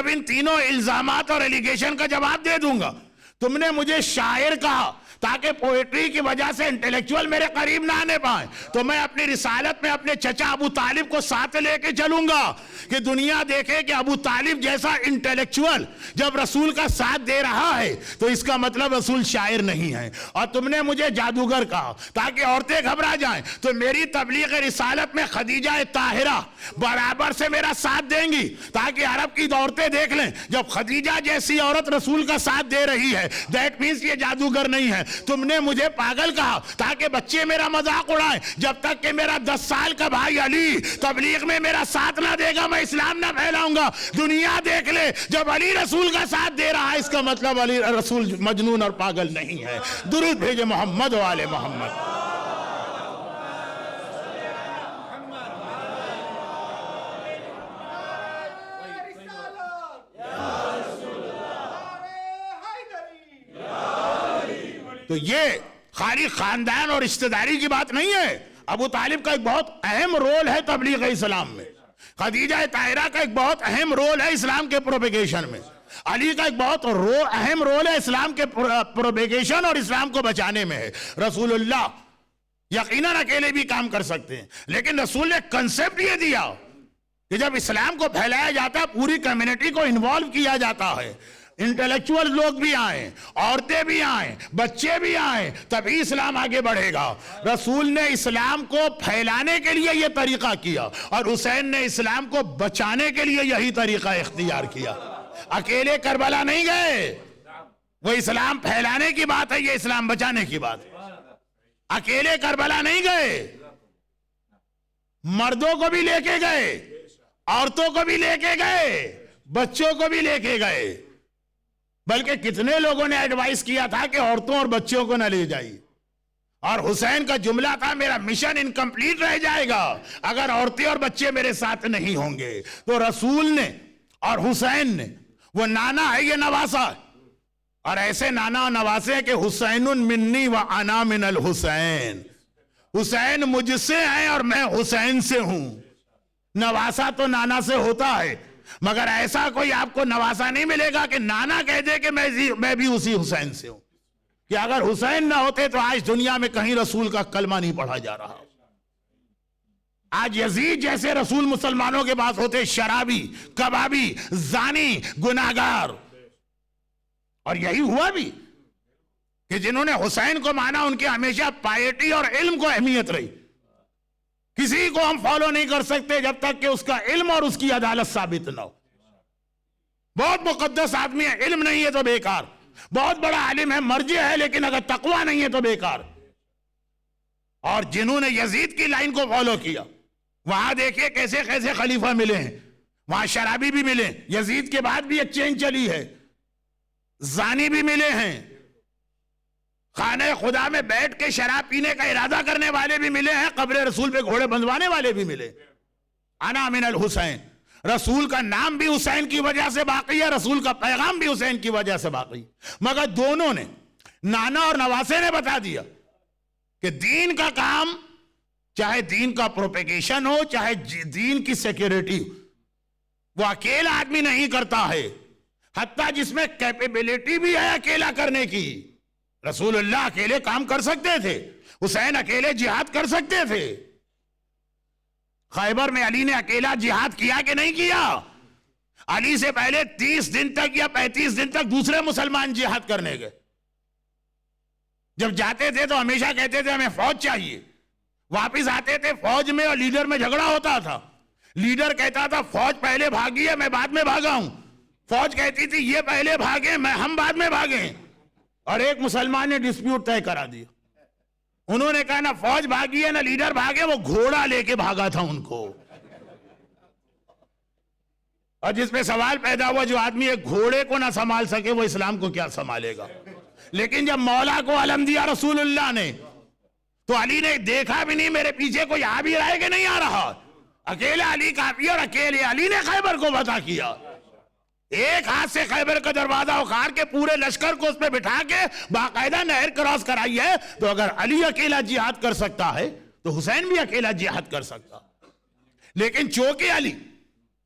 अब इन तीनों इल्जामात और एलिगेशन का जवाब दे दूंगा। तुमने मुझे शायर कहा ताकि पोएट्री की वजह से इंटेलेक्चुअल मेरे करीब ना आने पाए, तो मैं अपनी रिसालत में अपने चचा अबू तालिब को साथ लेके चलूंगा कि दुनिया देखे कि अबू तालिब जैसा इंटेलेक्चुअल जब रसूल का साथ दे रहा है तो इसका मतलब रसूल शायर नहीं है। और तुमने मुझे जादूगर कहा ताकि औरतें घबरा जाएं, तो मेरी तबलीग रिसालत में खदीजा ताहिरा बराबर से मेरा साथ देंगी ताकि अरब की औरतें देख लें जब खदीजा जैसी औरत रसूल का साथ दे रही है, दैट मीन्स ये जादूगर नहीं है। तुमने मुझे पागल कहा ताकि बच्चे मेरा मजाक उड़ाएं, जब तक कि मेरा 10 साल का भाई अली तबलीग में मेरा साथ ना देगा मैं इस्लाम ना फैलाऊंगा। दुनिया देख ले जब अली रसूल का साथ दे रहा है, इसका मतलब अली रसूल मजनून और पागल नहीं है। दुरूद भेजे मोहम्मद वाले मोहम्मद। तो ये खाली खानदान और रिश्तेदारी की बात नहीं है। अबू तालिब का एक बहुत अहम रोल है तबलीग इस्लाम में, खदीजा ताहिरा का एक बहुत अहम रोल है इस्लाम के प्रोपेगेशन में, अली का एक बहुत अहम रोल है इस्लाम के प्रोपेगेशन और इस्लाम को बचाने में है। रसूलुल्लाह यकीनन अकेले भी काम कर सकते हैं, लेकिन रसूल ने कंसेप्ट ये दिया कि जब इस्लाम को फैलाया जाता है पूरी कम्युनिटी को इन्वॉल्व किया जाता है, इंटेलेक्चुअल लोग भी आए, औरतें भी आए, बच्चे भी आए, तभी इस्लाम आगे बढ़ेगा। रसूल ने इस्लाम को फैलाने के लिए यह तरीका किया और हुसैन ने इस्लाम को बचाने के लिए यही तरीका इख्तियार किया। अकेले करबला नहीं गए, वो इस्लाम फैलाने की बात है, ये इस्लाम बचाने की बात है। अकेले करबला नहीं गए, मर्दों को भी लेके गए, औरतों को भी लेके गए, बच्चों को भी लेके गए। बल्कि कितने लोगों ने एडवाइस किया था कि औरतों और बच्चों को न ले जाइए, और हुसैन का जुमला था मेरा मिशन इनकम्प्लीट रह जाएगा अगर औरतें और बच्चे मेरे साथ नहीं होंगे। तो रसूल ने और हुसैन ने, वो नाना है ये नवासा है, और ऐसे नाना और नवासे हैं कि हुसैनुन मिन्नी व अना मिनल हुसैन, हुसैन मुझसे है और मैं हुसैन से हूं। नवासा तो नाना से होता है, मगर ऐसा कोई आपको नवासा नहीं मिलेगा कि नाना कह दे कि मैं भी उसी हुसैन से हूं। कि अगर हुसैन ना होते तो आज दुनिया में कहीं रसूल का कलमा नहीं पढ़ा जा रहा। आज यजीद जैसे रसूल मुसलमानों के पास होते शराबी, कबाबी, जानी, गुनाहगार। और यही हुआ भी कि जिन्होंने हुसैन को माना उनके हमेशा पायटी और इल्म को अहमियत रही। किसी को हम फॉलो नहीं कर सकते जब तक कि उसका इल्म और उसकी अदालत साबित ना हो। बहुत मुकद्दस आदमी है, इल्म नहीं है तो बेकार। बहुत बड़ा आलिम है, मर्जी है, लेकिन अगर तकवा नहीं है तो बेकार। और जिन्होंने यजीद की लाइन को फॉलो किया, वहां देखिए कैसे कैसे खलीफा मिले हैं। वहां शराबी भी मिले, यजीद के बाद भी एक चेंज चली है, जानी भी मिले हैं, खाने खुदा में बैठ के शराब पीने का इरादा करने वाले भी मिले हैं, कब्र रसूल पे घोड़े बंधवाने वाले भी मिले। अना मिनल हुसैन, रसूल का नाम भी हुसैन की वजह से बाकी है, रसूल का पैगाम भी हुसैन की वजह से बाकी। मगर दोनों ने, नाना और नवासे ने बता दिया कि दीन का काम, चाहे दीन का प्रोपेगेशन हो, चाहे दीन की सिक्योरिटी, वो अकेला आदमी नहीं करता है। हत्ता जिसमें कैपेबिलिटी भी है अकेला करने की। रसूलुल्लाह अकेले काम कर सकते थे, हुसैन अकेले जिहाद कर सकते थे। खैबर में अली ने अकेला जिहाद किया कि नहीं किया? अली से पहले 30 दिन तक या 35 दिन तक दूसरे मुसलमान जिहाद करने गए। जब जाते थे तो हमेशा कहते थे हमें फौज चाहिए, वापिस आते थे फौज में और लीडर में झगड़ा होता था। लीडर कहता था फौज पहले भागी है, मैं बाद में भागा हूं। फौज कहती थी ये पहले भागे, हम बाद में भागे। और एक मुसलमान ने डिस्प्यूट तय करा दिया। उन्होंने कहा ना फौज भागी है ना लीडर भागे, वो घोड़ा लेके भागा था उनको। और जिसपे सवाल पैदा हुआ, जो आदमी एक घोड़े को ना संभाल सके वो इस्लाम को क्या संभालेगा। लेकिन जब मौला को अलम दिया रसूलुल्लाह ने, तो अली ने देखा भी नहीं मेरे पीछे कोई आ भी रहा है कि नहीं आ रहा। अकेला अली काफी, और अकेले अली ने खैबर को फतह किया। एक हाथ से खैबर का दरवाजा उखाड़ के पूरे लश्कर को उस पर बिठा के बाकायदा नहर क्रॉस कराई है। तो अगर अली अकेला जिहाद कर सकता है तो हुसैन भी अकेला जिहाद कर सकता। लेकिन चौके अली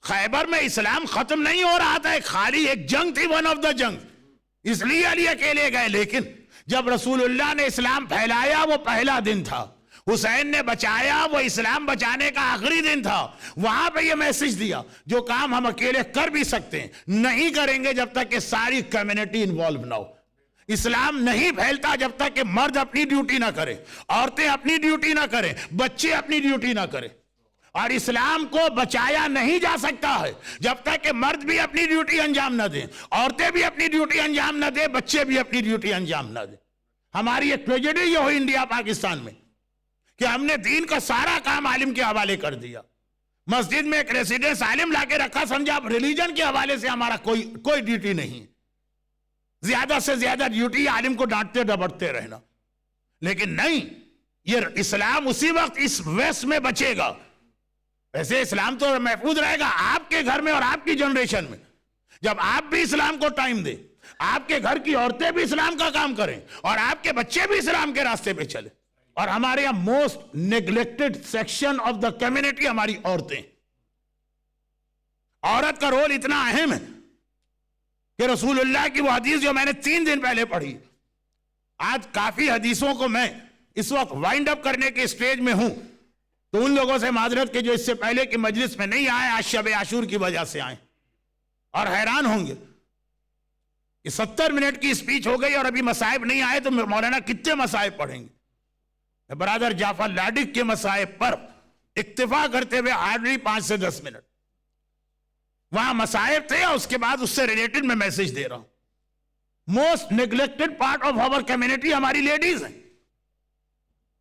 खैबर में इस्लाम खत्म नहीं हो रहा था, खाली एक जंग थी, वन ऑफ द जंग, इसलिए अली अकेले गए। लेकिन जब रसूलुल्लाह ने इस्लाम फैलाया वो पहला दिन था, हुसैन ने बचाया वो इस्लाम बचाने का आखिरी दिन था। वहां पे ये मैसेज दिया जो काम हम अकेले कर भी सकते हैं नहीं करेंगे जब तक कि सारी कम्युनिटी इन्वॉल्व ना हो। इस्लाम नहीं फैलता जब तक कि मर्द अपनी ड्यूटी ना करें, औरतें अपनी ड्यूटी ना करें, बच्चे अपनी ड्यूटी ना करें। और इस्लाम को बचाया नहीं जा सकता है जब तक कि मर्द भी अपनी ड्यूटी अंजाम ना दें, औरतें भी अपनी ड्यूटी अंजाम ना दें, बच्चे भी अपनी ड्यूटी अंजाम ना दें। हमारी एक ट्रेजेडी ये हो इंडिया पाकिस्तान में कि हमने दीन का सारा काम आलिम के हवाले कर दिया। मस्जिद में एक रेसिडेंस आलिम लाके रखा, समझा अब रिलीजन के हवाले से हमारा कोई ड्यूटी नहीं, ज्यादा से ज्यादा ड्यूटी आलिम को डांटते डबटते रहना। लेकिन नहीं, ये इस्लाम उसी वक्त इस वेस्ट में बचेगा। वैसे इस्लाम तो महफूज रहेगा आपके घर में और आपकी जनरेशन में, जब आप भी इस्लाम को टाइम दें, आपके घर की औरतें भी इस्लाम का काम करें और आपके बच्चे भी इस्लाम के रास्ते पे चले। और हमारे यहां most neglected section of the community हमारी औरतें। औरत का रोल इतना अहम है कि रसूलुल्लाह की वो हदीस जो मैंने 3 दिन पहले पढ़ी, आज काफी हदीसों को मैं इस वक्त वाइंड अप करने के स्टेज में हूं, तो उन लोगों से माजरत के जो इससे पहले की मजलिस में नहीं आए, आज शब आशूर की वजह से आए और हैरान होंगे कि 70 मिनट की स्पीच हो गई और अभी मसाइब नहीं आए, तो मौलाना कितने मसाइब पढ़ेंगे। बरादर जाफर लाडिक के मसाइब पर इक्तिफा करते हुए हार्डली 5 से 10 मिनट वहां मसाइब थे और उसके बाद उससे रिलेटेड मैं मैसेज दे रहा हूं। Most neglected part of our community हमारी लेडीज हैं।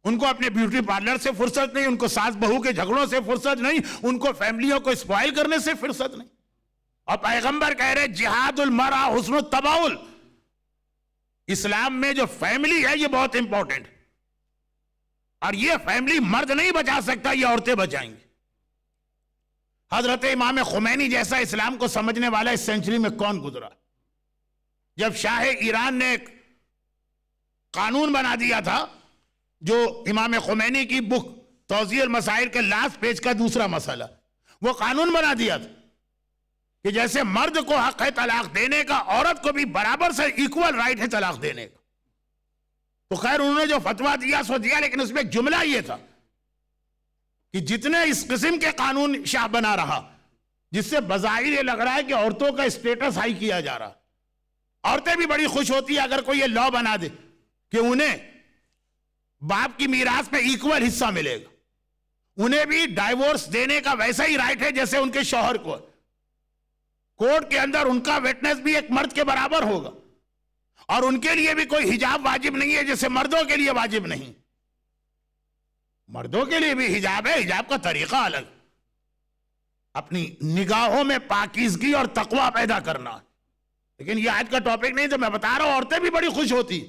उनको अपने ब्यूटी पार्लर से फुर्सत नहीं, उनको सास बहू के झगड़ों से फुर्सत नहीं, उनको फैमिलियों को स्पॉइल करने से फुर्सत नहीं। और पैगंबर कह रहे जिहादुल मरा हुस्न तबाउल, इस्लाम में जो फैमिली है ये बहुत इंपॉर्टेंट, और ये फैमिली मर्द नहीं बचा सकता, ये औरतें बचाएंगी। हजरत इमाम खुमैनी जैसा इस्लाम को समझने वाला इस सेंचुरी में कौन गुजरा। जब शाह ईरान ने एक कानून बना दिया था, जो इमाम खुमैनी की बुक तौज़ीअल मसाइल के लास्ट पेज का दूसरा मसला, वो कानून बना दिया था कि जैसे मर्द को हक है तलाक देने का, औरत को भी बराबर से इक्वल राइट है तलाक देने का। तो खैर उन्होंने जो फतवा दिया सो दिया, लेकिन उसमें एक जुमला ये था कि जितने इस किस्म के कानून शाह बना रहा, जिससे बज़ाहिर ये लग रहा है कि औरतों का स्टेटस हाई किया जा रहा, औरतें भी बड़ी खुश होती है अगर कोई ये लॉ बना दे कि उन्हें बाप की मीरास में इक्वल हिस्सा मिलेगा, उन्हें भी डाइवोर्स देने का वैसा ही राइट है जैसे उनके शौहर को। कोर्ट के अंदर उनका विटनेस भी एक मर्द के बराबर होगा, और उनके लिए भी कोई हिजाब वाजिब नहीं है जैसे मर्दों के लिए वाजिब नहीं। मर्दों के लिए भी हिजाब है, हिजाब का तरीका अलग, अपनी निगाहों में पाकीज़गी और तकवा पैदा करना। लेकिन ये आज का टॉपिक नहीं, तो मैं बता रहा हूं औरतें भी बड़ी खुश होती,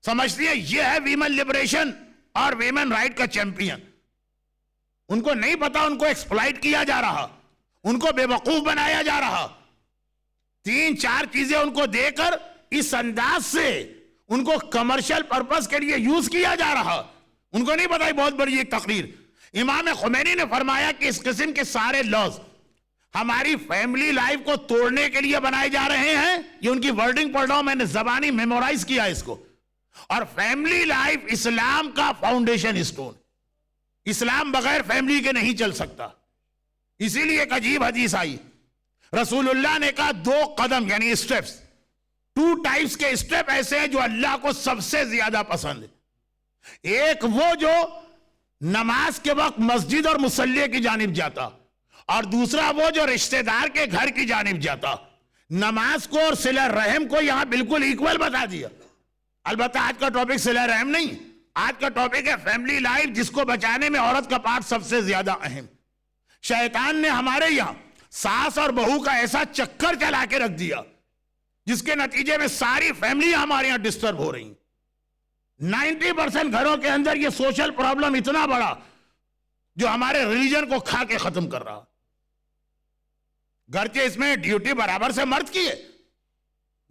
समझती है ये है वीमेन लिबरेशन और वीमेन राइट का चैंपियन। उनको नहीं पता उनको एक्सप्लॉइट किया जा रहा, उनको बेवकूफ बनाया जा रहा, 3-4 चीजें उनको देकर इस अंदाज से उनको कमर्शियल पर्पस के लिए यूज किया जा रहा। उनको नहीं पता, बहुत बड़ी एक तकरीर इमाम खुमैनी ने फरमाया कि इस किस्म के सारे लॉज हमारी फैमिली लाइफ को तोड़ने के लिए बनाए जा रहे हैं। ये उनकी वर्डिंग पढ़ रहा हूं, मैंने जबानी मेमोराइज किया इसको। और फैमिली लाइफ इस्लाम का फाउंडेशन स्टोन, इस्लाम बगैर फैमिली के नहीं चल सकता। इसीलिए एक अजीब हदीस आई, रसूलुल्लाह ने कहा 2 कदम यानी स्टेप्स, 2 टाइप्स के स्टेप ऐसे हैं जो अल्लाह को सबसे ज्यादा पसंद है। एक वो जो नमाज के वक्त मस्जिद और मुसल्ले की जानिब जाता, और दूसरा वो जो रिश्तेदार के घर की जानिब जाता। नमाज को और सिला रहम को यहां बिल्कुल इक्वल बता दिया। अलबत्ता आज का टॉपिक सिला रहम नहीं, आज का टॉपिक है फैमिली लाइफ, जिसको बचाने में औरत का पार्ट सबसे ज्यादा अहम। शैतान ने हमारे यहां सास और बहू का ऐसा चक्कर चला के रख दिया जिसके नतीजे में सारी फैमिली हमारे यहां डिस्टर्ब हो रही। 90% घरों के अंदर ये सोशल प्रॉब्लम इतना बड़ा जो हमारे रिलीजन को खा के खत्म कर रहा। घरचे इसमें ड्यूटी बराबर से मर्द की है।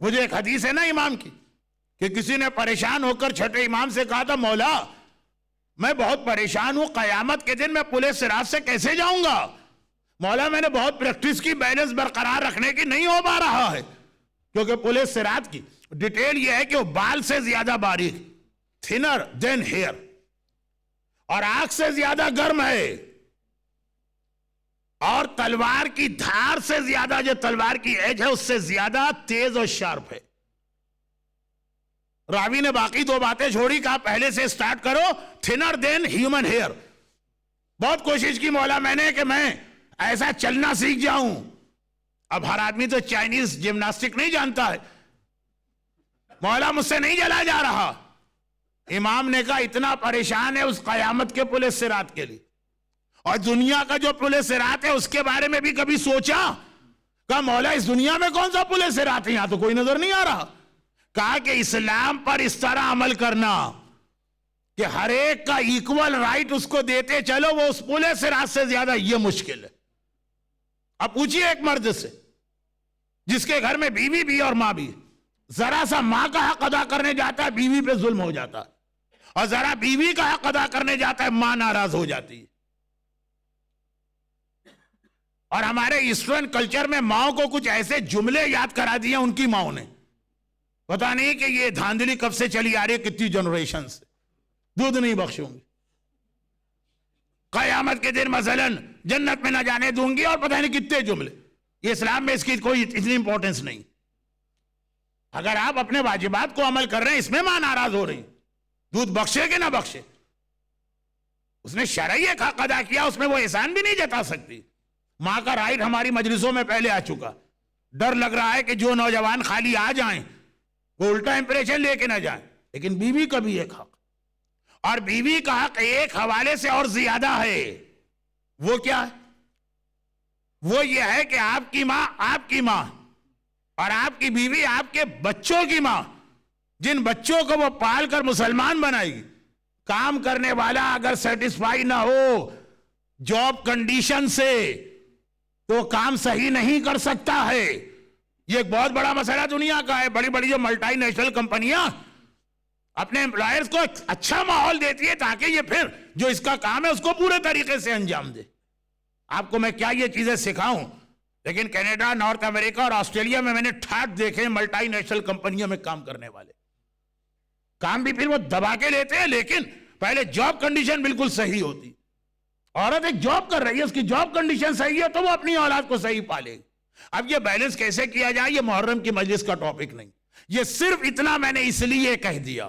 मुझे एक हदीस है ना इमाम की कि किसी ने परेशान होकर छठे इमाम से कहा था, मौला मैं बहुत परेशान हूं, कयामत के दिन मैं पुलिस सिराज से कैसे जाऊंगा, मौला मैंने बहुत प्रैक्टिस की, बैलेंस बरकरार रखने की, नहीं हो पा रहा है, क्योंकि पुलिस सिरात की डिटेल यह है कि वो बाल से ज्यादा बारीक, थिनर देन हेयर, और आंख से ज्यादा गर्म है, और तलवार की धार से ज्यादा, जो तलवार की एज है उससे ज्यादा तेज और शार्प है। रावी ने बाकी दो बातें छोड़ी, कहा पहले से स्टार्ट करो, थिनर देन ह्यूमन हेयर। बहुत कोशिश की मौला मैंने कि मैं ऐसा चलना सीख जाऊं। अब हर आदमी तो चाइनीज जिम्नास्टिक नहीं जानता है, मौला मुझसे नहीं चला जा रहा। इमाम ने कहा इतना परेशान है उस कयामत के पुलिस सिरात के लिए, और दुनिया का जो पुलिस सिरात है उसके बारे में भी कभी सोचा? कहा मौला इस दुनिया में कौन सा पुलिस सिरात है, यहां तो कोई नजर नहीं आ रहा। कहा कि इस्लाम पर इस तरह अमल करना कि हर एक का इक्वल राइट उसको देते चलो, वो उस पुलिस सिरात से ज्यादा ये मुश्किल है। अब पूछिए एक मर्द से जिसके घर में बीवी भी और मां भी, जरा सा मां का हक अदा करने जाता है बीवी पे जुल्म हो जाता है, और जरा बीवी का हक अदा करने जाता है मां नाराज हो जाती है। और हमारे ईस्टर्न कल्चर में माओ को कुछ ऐसे जुमले याद करा दिए उनकी माओ ने, पता नहीं कि ये धांधली कब से चली आ रही है, कितनी जनरेशन से। दूध नहीं बख्शूंगी, कयामत के दिन मसलन जन्नत में न जाने दूंगी, और पता नहीं कितने जुमले। ये इस्लाम में इसकी कोई इतनी इंपॉर्टेंस नहीं। अगर आप अपने वाजिबात को अमल कर रहे हैं, इसमें मां नाराज हो रही, दूध बख्शे कि ना बख्शे, उसने शरई एक हक अदा किया, उसमें वो एहसान भी नहीं जता सकती। मां का राइट हमारी मजलिसों में पहले आ चुका। डर लग रहा है कि जो नौजवान खाली आ जाएं वो उल्टा इंप्रेशन लेके ना जाए, लेकिन बीवी का भी एक हक, और बीवी का हक एक हवाले से और ज्यादा है। वो क्या है? वो ये है कि आपकी मां आपकी मां, और आपकी बीवी आपके बच्चों की मां, जिन बच्चों को वो पाल कर मुसलमान बनाएगी। काम करने वाला अगर सेटिस्फाई ना हो जॉब कंडीशन से तो काम सही नहीं कर सकता है। ये एक बहुत बड़ा मसला दुनिया का है। बड़ी बड़ी जो मल्टीनेशनल कंपनियां अपने एम्प्लॉयर्स को अच्छा माहौल देती है ताकि ये फिर जो इसका काम है उसको पूरे तरीके से अंजाम दे। आपको मैं क्या ये चीजें सिखाऊं, लेकिन कनाडा, नॉर्थ अमेरिका और ऑस्ट्रेलिया में मैंने ठाट देखे मल्टीनेशनल कंपनियों में काम करने वाले। काम भी फिर वो दबा के लेते हैं, लेकिन पहले जॉब कंडीशन बिल्कुल सही होती। औरत एक जॉब कर रही है, उसकी जॉब कंडीशन सही है तो वो अपनी औलाद को सही पालेगी। अब ये बैलेंस कैसे किया जाए, ये मुहर्रम की मजलिस का टॉपिक नहीं। ये सिर्फ इतना मैंने इसलिए कह दिया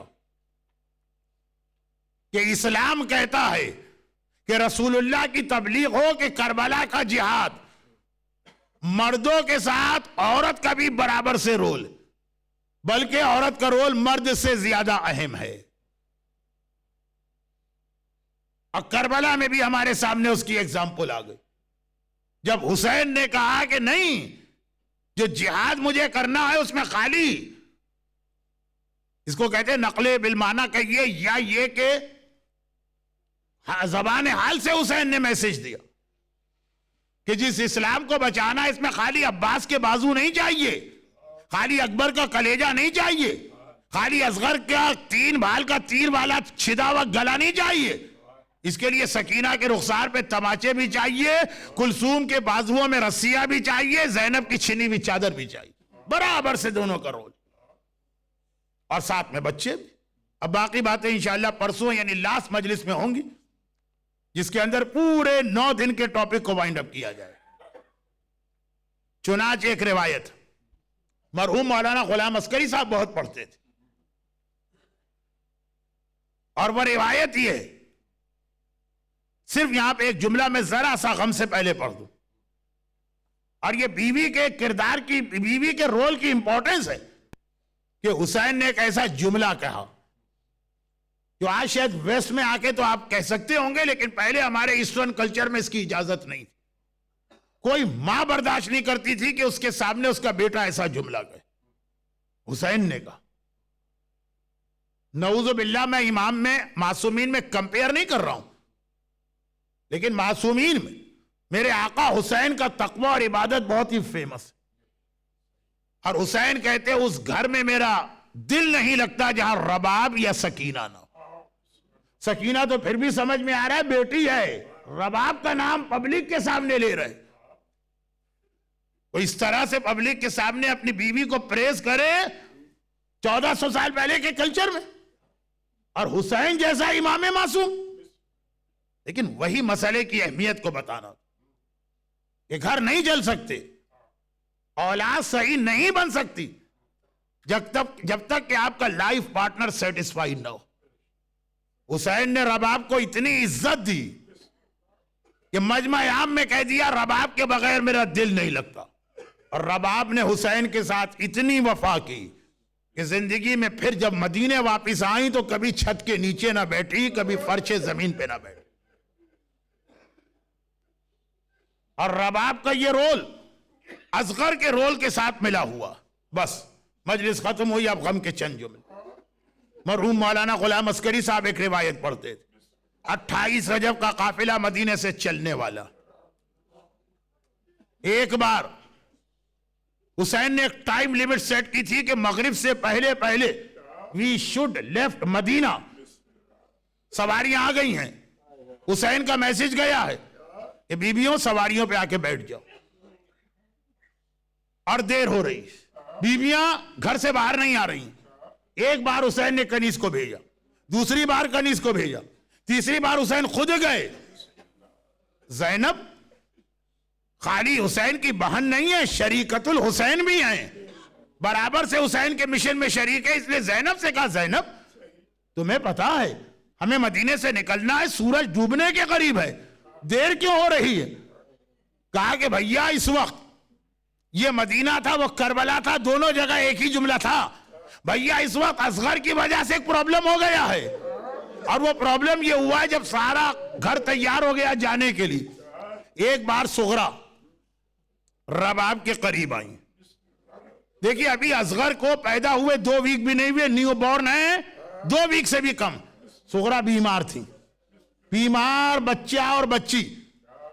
कि इस्लाम कहता है कि रसूलुल्लाह की तबलीग हो कि करबला का जिहाद, मर्दों के साथ औरत का भी बराबर से रोल, बल्कि औरत का रोल मर्द से ज्यादा अहम है। और करबला में भी हमारे सामने उसकी एग्जाम्पल आ गई, जब हुसैन ने कहा कि नहीं, जो जिहाद मुझे करना है उसमें खाली, इसको कहते हैं नकले बिलमाना कहिए या ये कि जबान हाल से हुसैन ने मैसेज दिया कि जिस इस्लाम को बचाना है इसमें खाली अब्बास के बाजू नहीं चाहिए, खाली अकबर का कलेजा नहीं चाहिए, खाली असगर का 3 भाल का तीर वाला छिदा हुआ गला नहीं चाहिए। इसके लिए सकीना के रुखसार पे तमाचे भी चाहिए, कुलसूम के बाजुओं में रस्सियां भी चाहिए, जैनब की छिनी हुई चादर भी चाहिए, बराबर से दोनों का रोल, और साथ में बच्चे भी। अब बाकी बातें इंशाअल्लाह परसों यानी लास्ट मजलिस में होंगी, जिसके अंदर पूरे 9 दिन के टॉपिक को वाइंड अप किया जाए। चुनाच एक रिवायत, मरहूम मौलाना गुलाम अस्करी साहब बहुत पढ़ते थे, और वह रिवायत ये है, सिर्फ यहां पे एक जुमला में जरा सा गम से पहले पढ़ दूं, और ये बीवी के किरदार की, बीवी के रोल की इंपॉर्टेंस है कि हुसैन ने एक ऐसा जुमला कहा जो आज शायद वेस्ट में आके तो आप कह सकते होंगे, लेकिन पहले हमारे ईस्टर्न कल्चर में इसकी इजाजत नहीं थी। कोई मां बर्दाश्त नहीं करती थी कि उसके सामने उसका बेटा ऐसा जुमला कहे। हुसैन ने कहा, नऊज़ु बिल्लाह, मैं इमाम में मासूमीन में कंपेयर नहीं कर रहा हूं, लेकिन मासूमीन में मेरे आका हुसैन का तकवा और इबादत बहुत ही फेमस है। और हुसैन कहते उस घर में मेरा दिल नहीं लगता जहां रबाब या सकीना ना हो। सकीना तो फिर भी समझ में आ रहा है, बेटी है, रबाब का नाम पब्लिक के सामने ले रहे, वो इस तरह से पब्लिक के सामने अपनी बीवी को प्रेस करे 1400 साल पहले के कल्चर में, और हुसैन जैसा इमाम मासूम। लेकिन वही मसले की अहमियत को बताना कि घर नहीं जल सकते, औलाद सही नहीं बन सकती जब तक कि आपका लाइफ पार्टनर सेटिस्फाइड ना हो। हुसैन ने रबाब को इतनी इज्जत दी कि मजमा आम में कह दिया रबाब के बगैर मेरा दिल नहीं लगता। और रबाब ने हुसैन के साथ इतनी वफा की कि जिंदगी में फिर जब मदीने वापस आई तो कभी छत के नीचे ना बैठी, कभी फर्श जमीन पे ना बैठी। और रबाब का ये रोल असगर के रोल के साथ मिला हुआ। बस मजलिस खत्म हुई, अब गम के चंद जुमले। मरहूम मौलाना गुलाम अस्करी साहब एक रिवायत पढ़ते थे, 28 रजब का काफिला मदीने से चलने वाला। एक बार हुसैन ने एक टाइम लिमिट सेट की थी कि मगरिब से पहले पहले वी शुड लेफ्ट मदीना। सवारियां आ गई हैं, हुसैन का मैसेज गया है कि बीबियों सवारियों पे आके बैठ जाओ। और देर हो रही, बीबियां घर से बाहर नहीं आ रही। एक बार हुसैन ने कनीज को भेजा, दूसरी बार कनीज को भेजा, तीसरी बार हुसैन खुद गए। ज़ैनब खाली हुसैन की बहन नहीं है, शरीकतुल हुसैन भी हैं, बराबर से हुसैन के मिशन में शरीक है। इसलिए ज़ैनब से कहा, ज़ैनब तुम्हें पता है हमें मदीने से निकलना है, सूरज डूबने के करीब है, देर क्यों हो रही है? कहा कि भैया इस वक्त ये मदीना था वो करबला था, दोनों जगह एक ही जुमला था। भैया इस वक्त असगर की वजह से एक प्रॉब्लम हो गया है, और वो प्रॉब्लम ये हुआ है जब सारा घर तैयार हो गया जाने के लिए, एक बार सुगरा रबाब के करीब आई। देखिए अभी असगर को पैदा हुए 2 वीक भी नहीं हुए, न्यू बॉर्न है, 2 वीक से भी कम। सुगरा बीमार थी, बीमार बच्चा और बच्ची।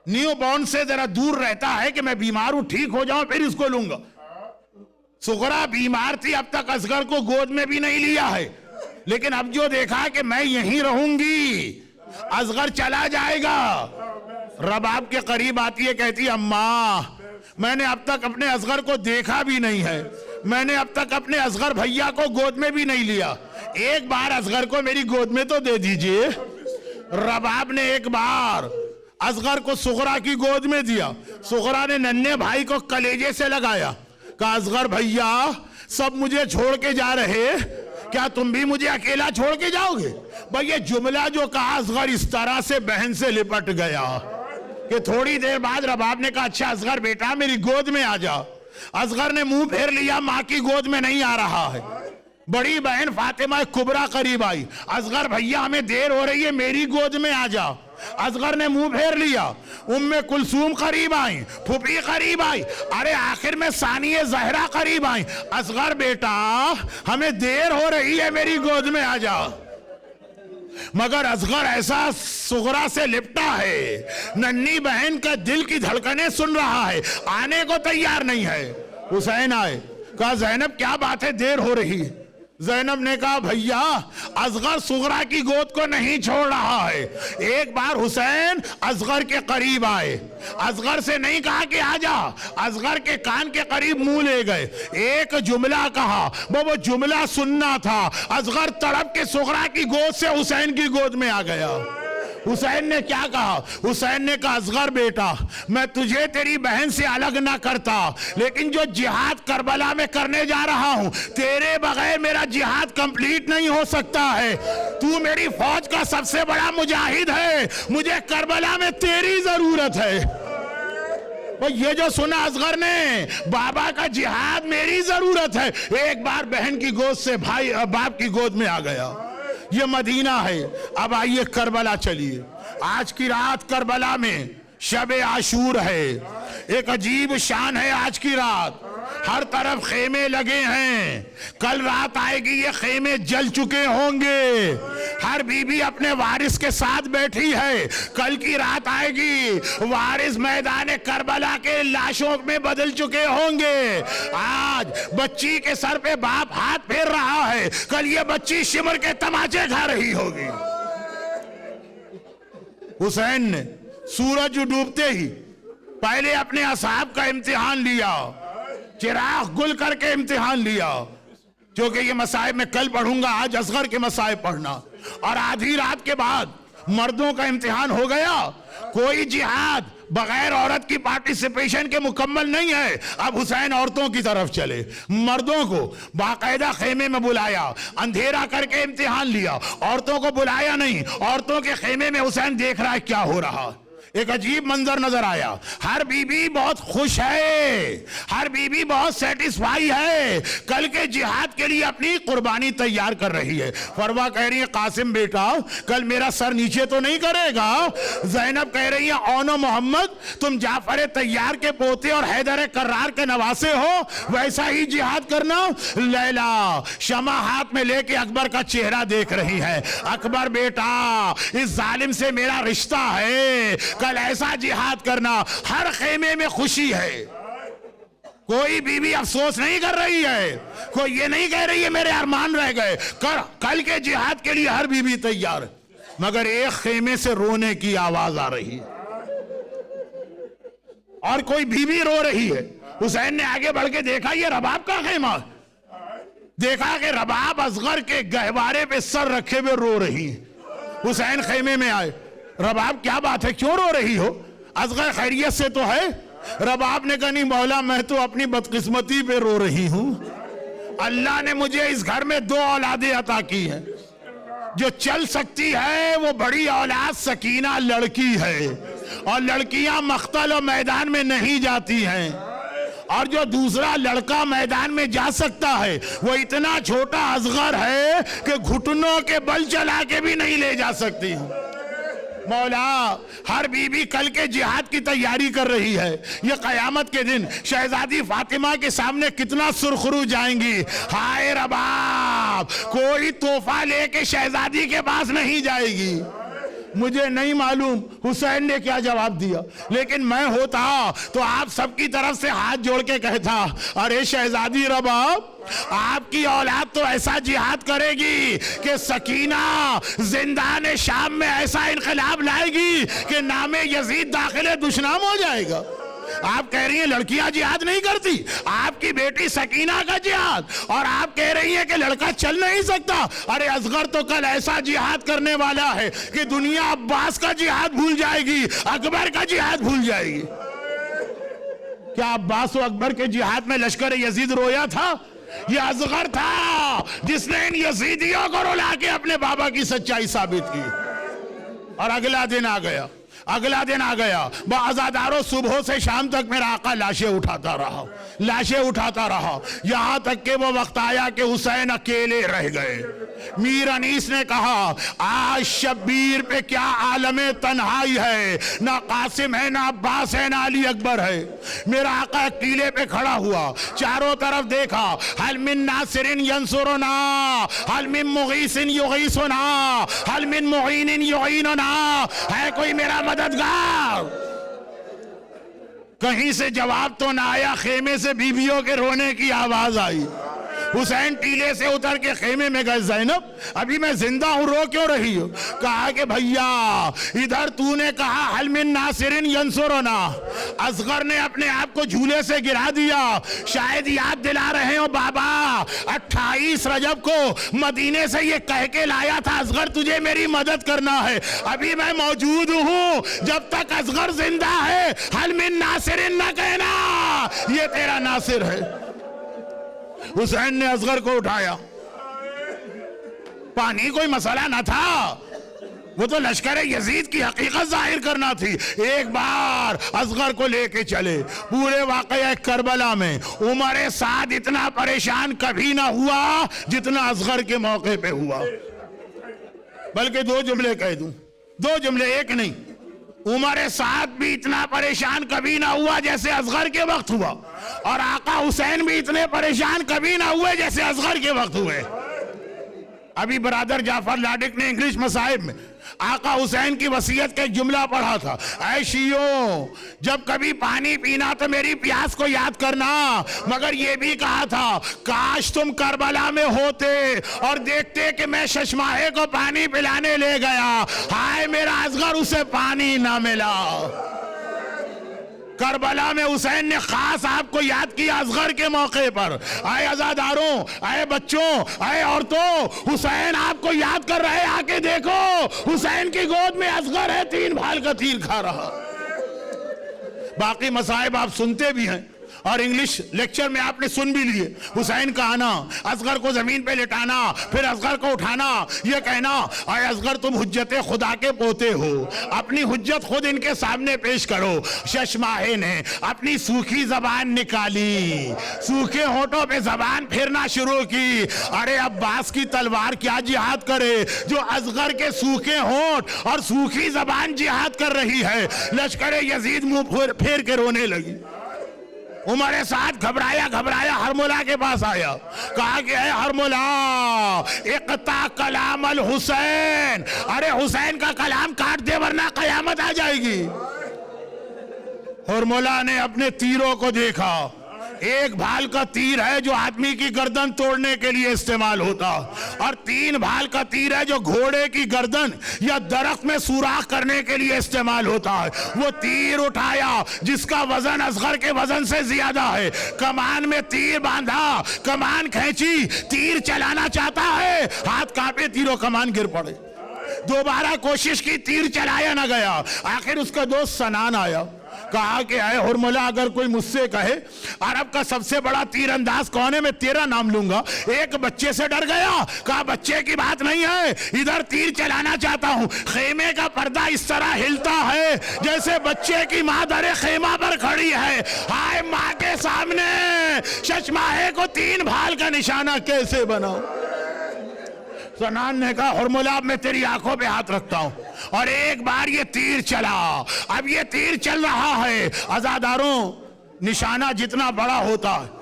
न्यू बॉर्न से जरा दूर रहता है कि मैं बीमार हूं, ठीक हो जाऊं फिर इसको लूंगा। सुगरा बीमार थी, अब तक असगर को गोद में भी नहीं लिया है, लेकिन अब जो देखा कि मैं यहीं रहूंगी, असगर चला जाएगा। रबाब के करीब आती है, कहती है अम्मा मैंने अब तक अपने असगर को देखा भी नहीं है, मैंने अब तक अपने असगर भैया को गोद में भी नहीं लिया, एक बार असगर को मेरी गोद में तो दे दीजिए। रबाब ने एक बार असगर को सुगरा की गोद में दिया। सुगरा ने नन्हे भाई को कलेजे से लगाया, कहा असगर भैया सब मुझे छोड़ के जा रहे, क्या तुम भी मुझे अकेला छोड़ के जाओगे? भाई ये जुमला जो कहा असगर इस तरह से बहन से लिपट गया कि थोड़ी देर बाद रबाब ने कहा अच्छा असगर बेटा मेरी गोद में आ जा। असगर ने मुंह फेर लिया, मां की गोद में नहीं आ रहा है। बड़ी बहन फातिमा कुबरा करीब आई, असगर भैया हमें देर हो रही है, मेरी गोद में आ जा। असगर ने मुंह फेर लिया। उम्मे कुलसूम करीब आई, फूफी करीब आई, अरे आखिर में सानिया जहरा करीब आई। असगर बेटा हमें देर हो रही है, मेरी गोद में आ जा। मगर असगर ऐसा सुगरा से लिपटा है, नन्ही बहन का दिल की धड़कनें सुन रहा है, आने को तैयार नहीं है। हुसैन आए, कहा ज़ैनब क्या बात है, देर हो रही है। ज़ैनब ने कहा भैया असगर सुगरा की गोद को नहीं छोड़ रहा है। एक बार हुसैन असगर के करीब आए, असगर से नहीं कहा कि आ जा, असगर के कान के करीब मुंह ले गए, एक जुमला कहा, वो जुमला सुनना था। असगर तड़प के सुगरा की गोद से हुसैन की गोद में आ गया। हुसैन ने क्या कहा? हुसैन ने कहा असगर बेटा मैं तुझे तेरी बहन से अलग ना करता, लेकिन जो जिहाद करबला में करने जा रहा हूं तेरे बगैर मेरा जिहाद कंप्लीट नहीं हो सकता है। तू मेरी फौज का सबसे बड़ा मुजाहिद है, मुझे करबला में तेरी जरूरत है। वो ये जो सुना असगर ने, बाबा का जिहाद मेरी जरूरत है, एक बार बहन की गोद से भाई बाप की गोद में आ गया। ये मदीना है। अब आइए करबला चलिए। आज की रात करबला में शबे आशूर है, एक अजीब शान है आज की रात। हर तरफ खेमे लगे हैं, कल रात आएगी ये खेमे जल चुके होंगे। हर बीबी अपने वारिस के साथ बैठी है, कल की रात आएगी वारिस मैदान करबला के लाशों में बदल चुके होंगे। आज बच्ची के सर पे बाप हाथ फेर रहा है, कल ये बच्ची शिमर के तमाचे खा रही होगी। हुसैन ने सूरज डूबते ही पहले अपने असहाब का इम्तिहान लिया, चिराग गुल करके इम्तिहान लिया, क्योंकि ये मसाइब मैं कल पढ़ूंगा, आज असगर के मसाइब पढ़ना। और आधी रात के बाद मर्दों का इम्तिहान हो गया। कोई जिहाद बगैर औरत की पार्टिसिपेशन के मुकम्मल नहीं है। अब हुसैन औरतों की तरफ चले, मर्दों को बाकायदा खेमे में बुलाया, अंधेरा करके इम्तिहान लिया, औरतों को बुलाया नहीं। औरतों के खेमे में हुसैन देख रहा है क्या हो रहा। एक अजीब मंजर नजर आया। हर बीबी बहुत खुश है, हर बीबी बहुत सेटिस्फाई है, कल के जिहाद के लिए अपनी कुर्बानी तैयार कर रही है। फरवा कह रही है कासिम बेटा कल मेरा सर नीचे तो नहीं करेगा। जैनब कह रही है ओनो मोहम्मद तुम जाफर तैयार के पोते और हैदर कर्रार के नवासे हो, वैसा ही जिहाद करना। लैला शमा हाथ में लेके अकबर का चेहरा देख रही है। अकबर बेटा इस जालिम से मेरा रिश्ता है, कल ऐसा जिहाद करना। हर खेमे में खुशी है, कोई बीवी अफसोस नहीं कर रही है, कोई ये नहीं कह रही है मेरे अरमान रह गए। कल के जिहाद के लिए हर बीवी तैयार। मगर एक खेमे से रोने की आवाज आ रही है और कोई बीवी रो रही है। हुसैन ने आगे बढ़ के देखा ये रबाब का खेमा, देखा कि रबाब असगर के गहवारे पे सर रखे हुए रो रही है। हुसैन खेमे में आए, रबाब क्या बात है, क्यों रो रही हो? असगर खैरियत से तो है? रबाब ने कहा नहीं मौला मैं तो अपनी बदकिस्मती पे रो रही हूं। अल्लाह ने मुझे इस घर में 2 औलादें अता की हैं। जो चल सकती है वो बड़ी औलाद सकीना लड़की है, और लड़कियां मख्तल और मैदान में नहीं जाती हैं। और जो दूसरा लड़का मैदान में जा सकता है वो इतना छोटा असगर है कि घुटनों के बल चला के भी नहीं ले जा सकती। मौला हर बीबी कल के जिहाद की तैयारी कर रही है। ये कयामत के दिन शहजादी फातिमा के सामने कितना सुरखरू जाएंगी। हाय रबाब कोई तोहफा लेके शहजादी के पास नहीं जाएगी। मुझे नहीं मालूम हुसैन ने क्या जवाब दिया, लेकिन मैं होता तो आप सबकी तरफ से हाथ जोड़ के कहता अरे शहजादी रबाब आपकी औलाद तो ऐसा जिहाद करेगी कि सकीना जिंदान शाम में ऐसा इनकलाब लाएगी कि नामे यजीद दाखिले दुश्मन हो जाएगा। आप कह रही हैं लड़कियां जिहाद नहीं करती, आपकी बेटी सकीना का जिहाद, और आप कह रही हैं कि लड़का चल नहीं सकता। अरे असगर तो कल ऐसा जिहाद करने वाला है कि दुनिया अब्बास का जिहाद भूल जाएगी, अकबर का जिहाद भूल जाएगी। क्या अब्बास और अकबर के जिहाद में लश्कर यजीद रोया था? यह असगर था जिसने इन यजीदियों को रुला के अपने बाबा की सच्चाई साबित की। और अगला दिन आ गया, अगला दिन आ गया। बाज़ादारों सुबह से शाम तक मेरा आका लाशें उठाता रहा, लाशें उठाता रहा, यहां तक कि वो वक्त आया कि हुसैन अकेले रह गए। मीर अनीस ने कहा आज शब्बीर पे क्या आलमे तन्हाई है, ना कासिम है, ना अब्बास है, ना अली अकबर है। मेरा आका किले पे खड़ा हुआ, चारों तरफ देखा, हल मिन नासिरिन यंसुरुना, हल मिन मुगीसिन युगीसुना, हल मिन मुईनिन युईनुना, है कोई मेरा मददगार? कहीं से जवाब तो ना आया। खेमे से बीवियों के रोने की आवाज आई। हुसैन टीले से उतर के खेमे में गए, ज़ैनब अभी मैं जिंदा हूं, रो क्यों रही हो? कहा कि भैया इधर तूने कहा हल मिन नासिरिन यंसुरुना, असगर ने अपने आप को झूले से गिरा दिया। शायद याद दिला रहे हो बाबा 28 रजब को मदीने से ये कह के लाया था असगर तुझे मेरी मदद करना है। अभी मैं मौजूद हूं, जब तक असगर जिंदा है हल मिन नासिरिन न कहना, ये तेरा नासिर है। हुसैन ने असगर को उठाया, पानी कोई मसला न था, वो तो लश्कर यजीद की हकीकत जाहिर करना थी। एक बार असगर को लेके चले। पूरे वाकया करबला में उमर साद इतना परेशान कभी ना हुआ जितना असगर के मौके पे हुआ। बल्कि 2 जुमले कह दूं, 2 जुमले, एक नहीं। उमर साद भी इतना परेशान कभी ना हुआ जैसे असगर के वक्त हुआ, और आका हुसैन भी इतने परेशान कभी ना हुए जैसे असगर के वक्त हुए। अभी बरादर जाफर लाडिक ने इंग्लिश मसाइब में आका हुसैन की वसीयत का एक जुमला पढ़ा था, ऐ शियों जब कभी पानी पीना तो मेरी प्यास को याद करना। मगर यह भी कहा था काश तुम करबला में होते और देखते कि मैं शशमाहे को पानी पिलाने ले गया, हाय मेरा असगर उसे पानी ना मिला। करबला में हुसैन ने खास आपको याद किया असगर के मौके पर। आए अज़ादारों, आए बच्चों, आए औरतों, हुसैन आपको याद कर रहे, आके देखो हुसैन की गोद में असगर है, 3 भाल का तीर खा रहा। बाकी मसाइब आप सुनते भी हैं और इंग्लिश लेक्चर में आपने सुन भी लिए। हुसैन का आना, असगर को जमीन पे लेटाना, फिर असगर को उठाना, ये कहना आए असगर तुम हुज्जते खुदा के पोते हो, अपनी हुज्जत खुद इनके सामने पेश करो। शशमाहे ने अपनी सूखी जबान निकाली, सूखे होठों पे जबान फेरना शुरू की। अरे अब्बास की तलवार क्या जिहाद करे जो असगर के सूखे होठ और सूखी जबान जिहाद कर रही है। लश्कर यजीद मुंह फेर के रोने लगी। उमर साथ घबराया घबराया हरमुला के पास आया, कहा कि है हरमुला इक़ता कलाम अल हुसैन, अरे हुसैन का कलाम काट दे वरना कयामत आ जाएगी। हरमुला ने अपने तीरों को देखा, एक भाल का तीर है जो आदमी की गर्दन तोड़ने के लिए इस्तेमाल होता, और 3 भाल का तीर है जो घोड़े की गर्दन या दरख्त में सुराख करने के लिए इस्तेमाल होता है। वो तीर उठाया जिसका वजन असगर के वजन से ज्यादा है, कमान में तीर बांधा, कमान खींची, तीर चलाना चाहता है, हाथ कांपे, तीरों कमान गिर पड़े। दोबारा कोशिश की, तीर चलाया ना गया। आखिर उसका दोस्त सनान आया, कहा कि है हुरमुला अगर कोई मुझसे कहे अरब का सबसे बड़ा तीरंदाज कौन है, मैं तेरा नाम लूंगा। एक बच्चे से डर गया, कहा बच्चे की बात नहीं है, इधर तीर चलाना चाहता हूं। खेमे का पर्दा इस तरह हिलता है जैसे बच्चे की मां दरे खेमा पर खड़ी है। हाय मां के सामने शशमाहे को 3 भाल का निशाना कैसे बनाऊं। सनान ने कहा हुरमुला अब मैं तेरी आंखों पे हाथ रखता हूं, और एक बार ये तीर चला। अब ये तीर चल रहा है। अज़ादारों, निशाना जितना बड़ा होता है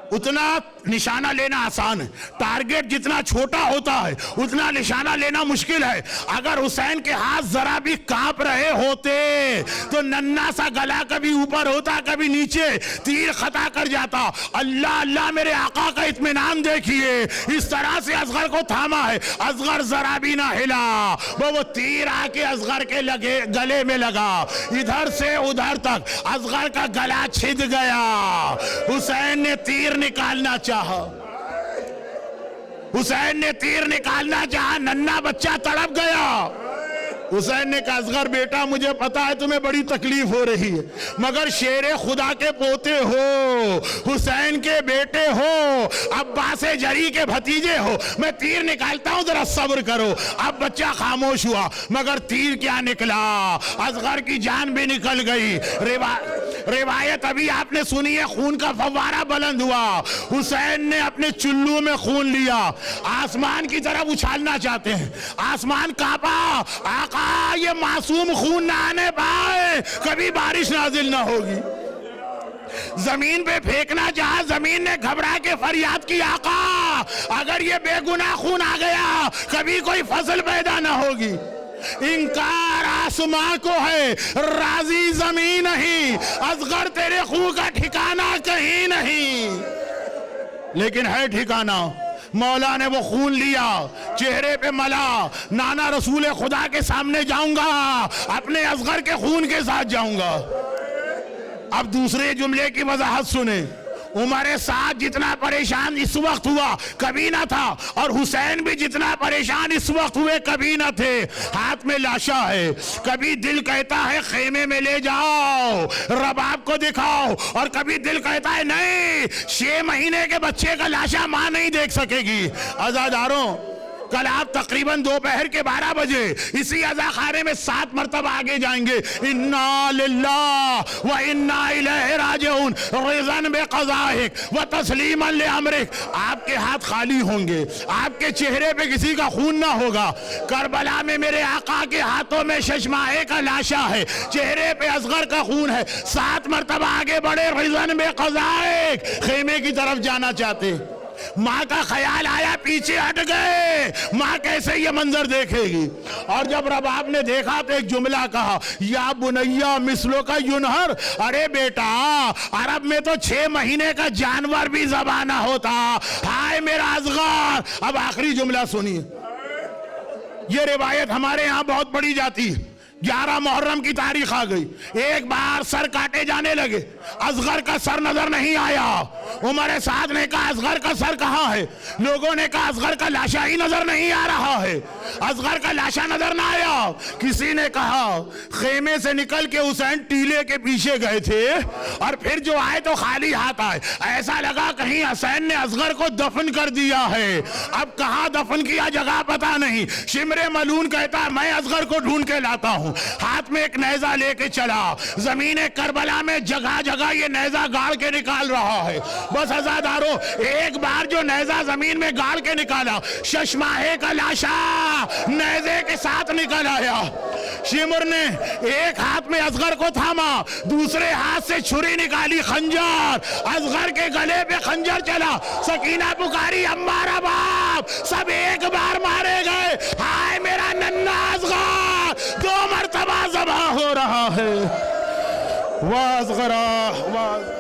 उतना निशाना लेना आसान है, टारगेट जितना छोटा होता है उतना निशाना लेना मुश्किल है। अगर हुसैन के हाथ जरा भी कांप रहे होते तो नन्ना सा गला कभी ऊपर होता कभी नीचे, तीर खता कर जाता। अल्लाह अल्लाह मेरे आका का इत्मीनान देखिए, इस तरह से असगर को थामा है, असगर जरा भी ना हिला। वो तीर आके असगर के लगे गले में लगा, इधर से उधर तक असगर का गला छिद गया। हुसैन ने तीर निकालना चाहा, हुसैन ने तीर निकालना चाहा, नन्ना बच्चा तड़प गया। हुसैन ने कहा असगर बेटा मुझे पता है तुम्हें बड़ी तकलीफ हो रही है, मगर शेरे खुदा के पोते हो, हुसैन के बेटे हो, अब्बास जरी के भतीजे हो, मैं तीर निकालता हूं जरा सब्र करो। अब बच्चा खामोश हुआ, मगर तीर क्या निकला, असगर की जान भी निकल गई। रिवायत अभी आपने सुनी है, खून का फव्वारा बुलंद हुआ, हुसैन ने अपने चुल्लू में खून लिया, आसमान की तरफ उछालना चाहते हैं, आसमान कांपा। आका ये मासूम खून ना आने पाए, कभी बारिश नाजिल ना होगी। जमीन पे फेंकना चाहा, जमीन ने घबरा के फरियाद की आका अगर ये बेगुनाह खून आ गया कभी कोई फसल पैदा ना होगी। इंकार आसमां को है, राजी जमीन नहीं, असगर तेरे खून का ठिकाना कहीं नहीं, लेकिन है ठिकाना। मौला ने वो खून लिया, चेहरे पे मला, नाना रसूल खुदा के सामने जाऊंगा, अपने असगर के खून के साथ जाऊंगा। अब दूसरे जुमले की वजाहत सुने, उमर साथ जितना परेशान इस वक्त हुआ कभी ना था, और हुसैन भी जितना परेशान इस वक्त हुए कभी ना थे। हाथ में लाशा है, कभी दिल कहता है खेमे में ले जाओ, रबाब को दिखाओ, और कभी दिल कहता है नहीं, 6 महीने के बच्चे का लाशा मां नहीं देख सकेगी। अज़ादारों, कल आप तकरीबन दोपहर के 12 बजे इसी अज़ाखाने में 7 मरतबा आगे जाएंगे, इन्ना लिल्लाह व इन्ना इलैहि राजिऊन, रिज़न बिक़ज़ाइक व तस्लीमन लिअमरिक। आपके हाथ खाली होंगे, आपके चेहरे पे किसी का खून ना होगा। करबला में मेरे आका के हाथों में शशमाहे का लाशा है, चेहरे पे असगर का खून है। 7 मरतबा आगे बढ़े, रिज़न बिक़ज़ाइक, खेमे की तरफ जाना चाहते। माँ का ख्याल आया, पीछे हट गए, माँ कैसे ये मंजर देखेगी। और जब रबाब ने देखा तो एक जुमला कहा, या बुनैया मिसलों का यूनहर, अरे बेटा अरब में तो 6 महीने का जानवर भी ज़बाना होता, हाय मेरा असगर। अब आखिरी जुमला सुनिए, ये रिवायत हमारे यहाँ बहुत पढ़ी जाती है, 11 मुहर्रम की तारीख आ गई, एक बार सर काटे जाने लगे, असगर का सर नजर नहीं आया। उमर साद ने कहा असगर का सर कहाँ है? लोगों ने कहा असगर का लाशा ही नजर नहीं आ रहा है, असगर का लाशा नजर ना आया। किसी ने कहा खेमे से निकल के हुसैन टीले के पीछे गए थे और फिर जो आए तो खाली हाथ आए, ऐसा लगा कहीं हुसैन ने असगर को दफन कर दिया है। अब कहां दफन किया जगह पता नहीं। शिमरे मलून कहता है मैं असगर को ढूंढ के लाता हूं, हाथ में एक नेजा लेके चला, जमीन करबला में जगह जगह ये नेजा गाड़ के निकाल रहा है। बस अज़ादारों, एक बार जो नेजा जमीन में गाड़ के निकाला, शशमाहे का लाशा नेजे के साथ निकल आया। शिमर ने एक हाथ में असगर को थामा, दूसरे हाथ से छुरी निकाली, खंजर, असगर के गले पे खंजर चला। सकीना पुकारी अम्मारा बाप, सब एक बार मारे गए। हाय मेरा नन्ना असगर 2 मरतबा ज़बह हो रहा है। वाह असगरा, वाह।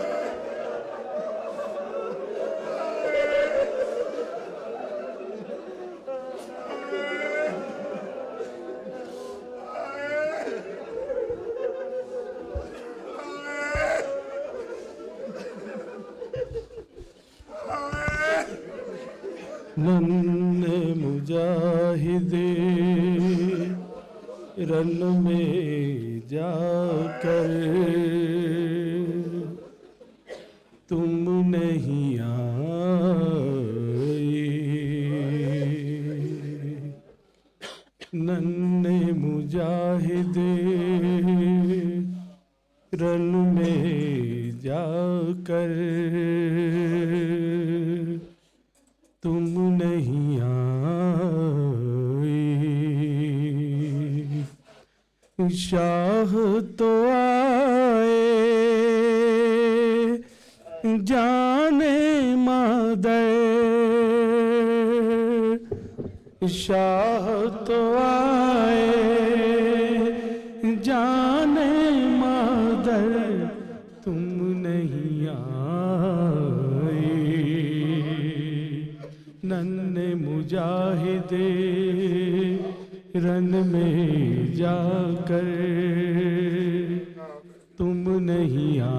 नन्हे मुजाहिदे रन में जाकर तुम नहीं आए, नन्हे मुजाहिदे रन में जाकर तुम नहीं आए। शाह तो आए जाने मादर, शाह तो आए जाने मादर, तुम नहीं आए। नन्हे मुजाहिदे रन में जाकर तुम नहीं आए।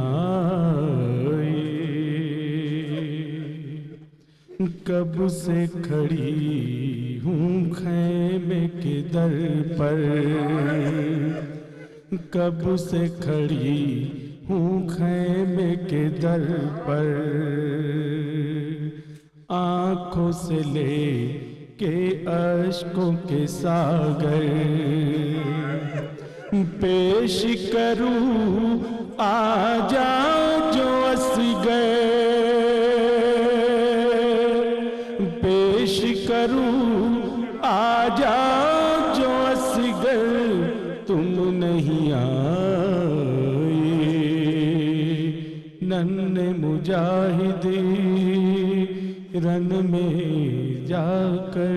कब से खड़ी हूँ खैमे के दर पर, कब से खड़ी हूँ खैमे के दर पर, आँखों से ले के अश्कों के सागर पेश करूं आजा जो असगर, पेश करूं आजा जो असगर, तुम नहीं आए। नन्हे मुजाहिदे रन में जाकर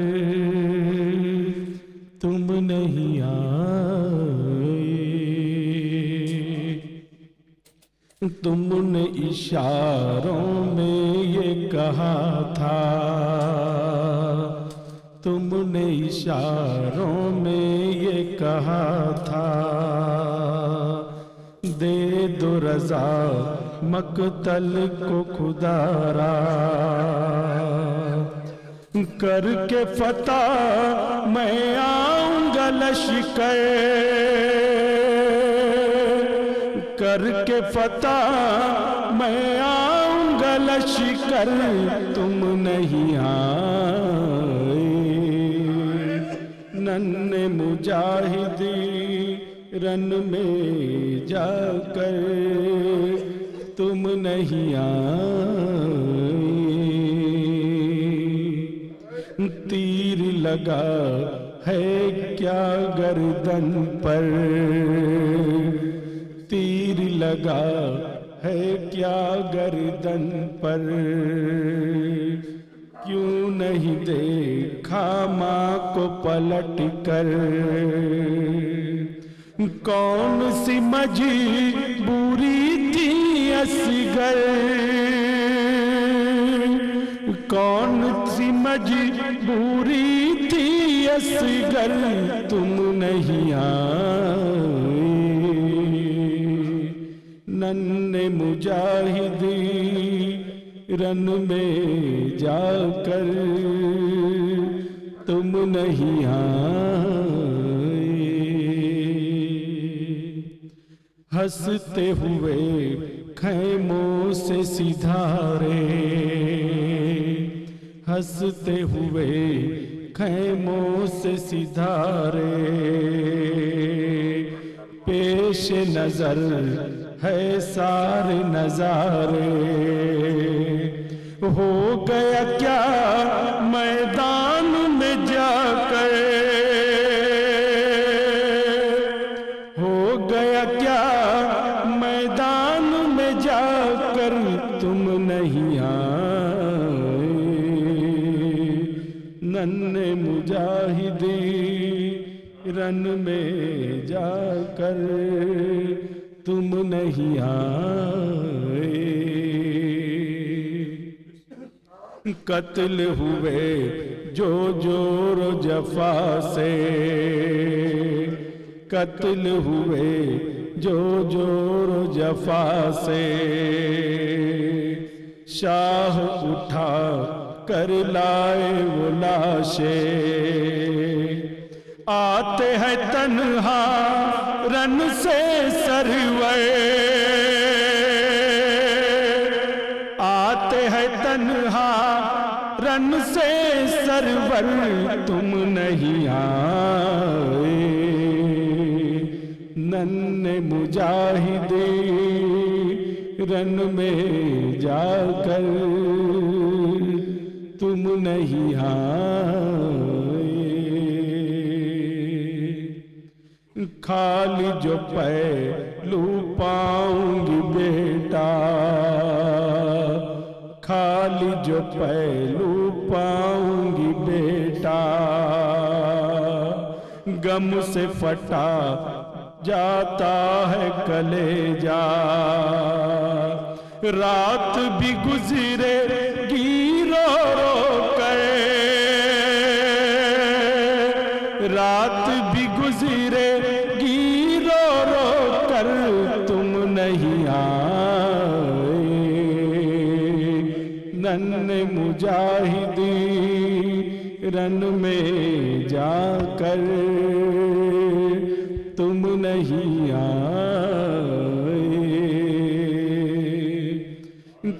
तुम नहीं आए। तुमने इशारों में ये कहा था, तुमने इशारों में ये कहा था, दे दो रज़ा मक़तल को खुदारा, करके फतह मैं आऊंगा लश्कर, करके फतह मैं आऊंगा लश्कर, तुम नहीं आए। नन्हे मुजाहिदी रन में जाकर तुम नहीं आए। तीर लगा है क्या गर्दन पर, तीर लगा है क्या गर्दन पर, क्यों नहीं देखा माँ को पलट कर, कौन सी मजबूरी थी असगर, कौन सी मजबूरी थी असगर तुम नहीं आए। नन्हे मुजाहिदी रन में जाकर तुम नहीं आए। हंसते हुए खैमों से सिधारे, हंसते हुए खैमों से सिधारे, पेश नजर है सारे नजारे। हो गया क्या मैदान में जाकर, हो गया क्या मैदान में जाकर तुम नहीं आए। नन्हे मुजाहिदी रन में जाकर तुम नहीं आए। कत्ल हुए जो जोर जफा से, कत्ल हुए जो जोर जफा से, शाह उठा कर लाए वो लाशें। आते हैं तन्हा रन से सरवर, आते हैं तन्हा रन से सरवर तुम नहीं आए। नन्हे मुजाहिदी रन में जाकर तुम नहीं आए। खाली जो पहलू पाऊंगी बेटा, खाली जो पहलू पाऊंगी बेटा, गम से फटा जाता है कलेजा। रात भी गुजरेगी रो रो कर, रात भी गुजरेगी रो रो कर तुम नहीं आए। नन्हे मुजाहिदी रन में जाकर तुम नहीं आए।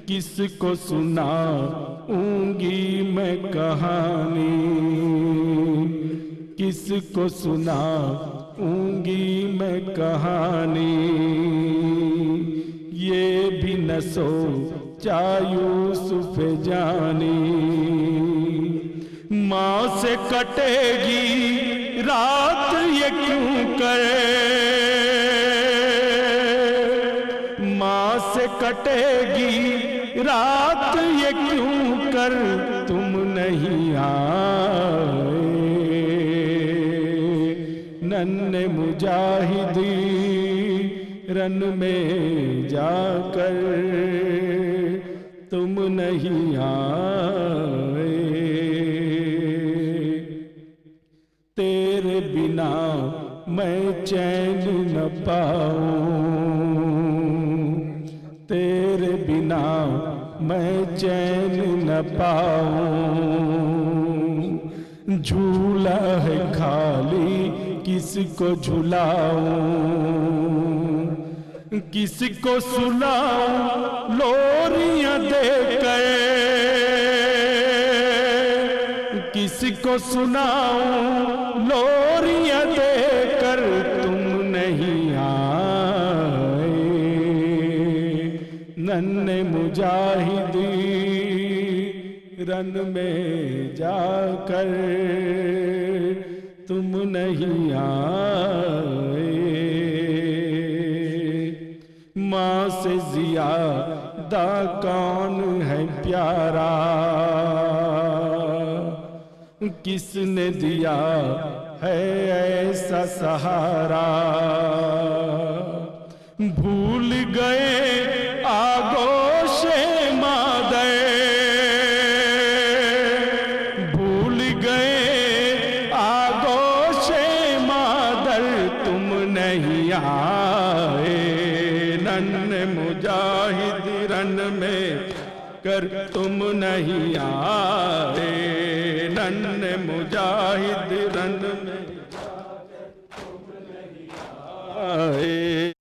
किसको सुनाऊंगी मैं कहानी, किसको सुनाऊंगी मैं कहानी। ये भी न सोचा यूसुफ जानी, माँ से कटेगी रात ये क्यों करे, माँ से कटेगी रात ये क्यों कर तुम नहीं आए। नन्हे मुजाहिदी रन में जाकर तुम नहीं आए। तेरे बिना मैं चैन न पाऊं, तेरे बिना मैं चैन न पाऊं। झूला है खाली किसको झुलाऊं, किसको सुलाऊं लोरियां देकर, किसको सुनाऊं लोरियां देकर तुम नहीं आए। नन्हे मुजाहिदी रन में जाकर तुम नहीं आए। माँ से ज़ियादा कौन है प्यारा, किसने दिया है ऐसा सहारा। भूल गए आगोशे मादे, अगर तुम नहीं आए, नन्हे मुजाहिद रन में